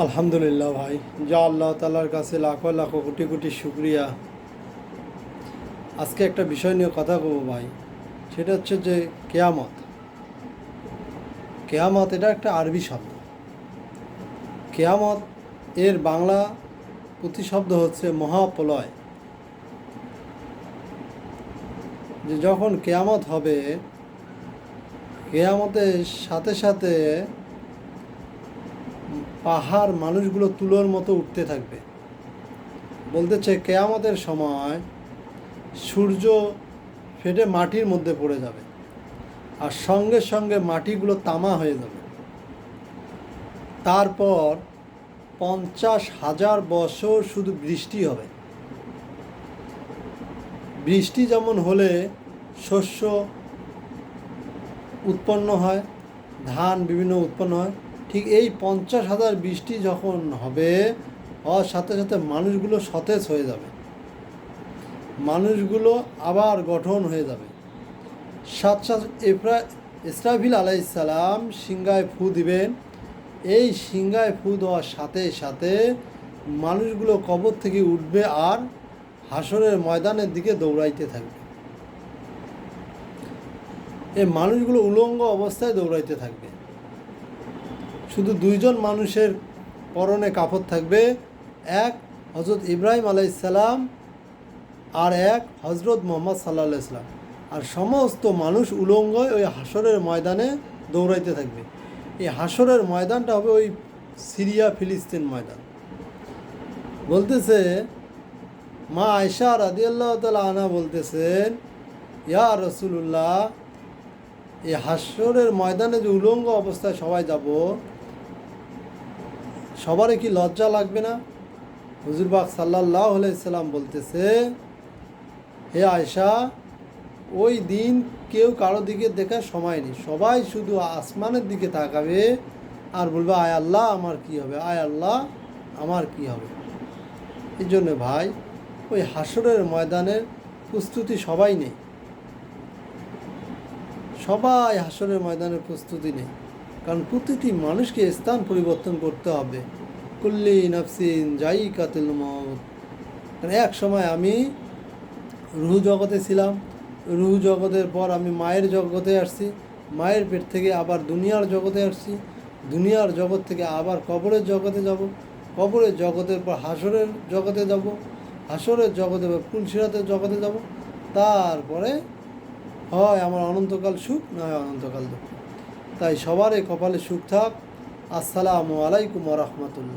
আলহামদুলিল্লাহ ভাই, যা আল্লাহ তাআলার কাছে লাখো লাখো কোটি কোটি শুক্রিয়া। আজকে একটা বিষয় নিয়ে কথা বলবো ভাই। সেটা হচ্ছে যে কেয়ামত। কেয়ামত এটা একটা আরবি শব্দ। কেয়ামত এর বাংলা প্রতিশব্দ হচ্ছে মহাপ্রলয়। যে যখন কেয়ামত হবে, কেয়ামতের সাথে সাথে পাহাড় মানুষগুলো তুলোর মতো উঠতে থাকবে। বলতেছে কেয়ামতের সময় সূর্য ফেটে মাটির মধ্যে পড়ে যাবে, আর সঙ্গে সঙ্গে মাটিগুলো তামা হয়ে যাবে। তারপর 50,000 বছর শুধু বৃষ্টি হবে। বৃষ্টি যেমন হলে শস্য উৎপন্ন হয়, ধান বিভিন্ন উৎপন্ন হয়, ঠিক এই 50,000 বৃষ্টি যখন হবে, হওয়ার সাথে সাথে মানুষগুলো সতেজ হয়ে যাবে, মানুষগুলো আবার গঠন হয়ে যাবে। সাথে ইসরাফিল আলাইসালাম সিংহায় ফু দিবেন। এই সিংহায় ফু দেওয়ার সাথে সাথে মানুষগুলো কবর থেকে উঠবে আর হাসরের ময়দানের দিকে দৌড়াইতে থাকবে। এই মানুষগুলো উলঙ্গ অবস্থায় দৌড়াইতে থাকবে। শুধু দুইজন মানুষের পরনে কাপড় থাকবে, এক হজরত ইব্রাহিম আলাইসালাম আর এক হজরত মোহাম্মদ সাল্লাহ ইসলাম। আর সমস্ত মানুষ উলঙ্গ ওই হাসরের ময়দানে দৌড়াইতে থাকবে। এই হাসরের ময়দানটা হবে ওই সিরিয়া ফিলিস্তিন ময়দান। বলতেছে মা আয়েশা রাদিয়াল্লাহু তাআলা আনহা বলতেছেন, ইয়া রাসূলুল্লাহ, এই হাসরের ময়দানে যে উলঙ্গ অবস্থায় সবাই যাব, সবারই কি লজ্জা লাগবে না? হুজুর পাক সাল্লাল্লাহু আলাইহি সাল্লাম বলতেছে, হে আয়েশা, ওই দিন কেউ কারো দিকে দেখার সময় নেই। সবাই শুধু আসমানের দিকে তাকাবে আর বলবে, আয় আল্লাহ আমার কি হবে, আয় আল্লাহ আমার কি হবে। এই জন্য ভাই, ওই হাসরের ময়দানের প্রস্তুতি সবাই নেই। সবাই হাসরের ময়দানের প্রস্তুতি নেই, কারণ প্রতিটি মানুষকে স্থান পরিবর্তন করতে হবে। কুল্লি নাফসিন যায়িকাতুল মউত। কারণ এক সময় আমি রুহ জগতে ছিলাম, রুহ জগতের পর আমি মায়ের জগতে আসছি, মায়ের পেট থেকে আবার দুনিয়ার জগতে আসছি, দুনিয়ার জগৎ থেকে আবার কবরের জগতে যাব, কবরের জগতের পর হাসরের জগতে যাব, হাসরের জগতে বা পুলসিরাতের জগতে যাব। তারপরে হয় আমার অনন্তকাল সুখ, না হয় অনন্তকাল দুঃখ। তাই সবারই কপালে সুখ থাক। আসসালামু আলাইকুম ওয়া রাহমাতুল্লাহ।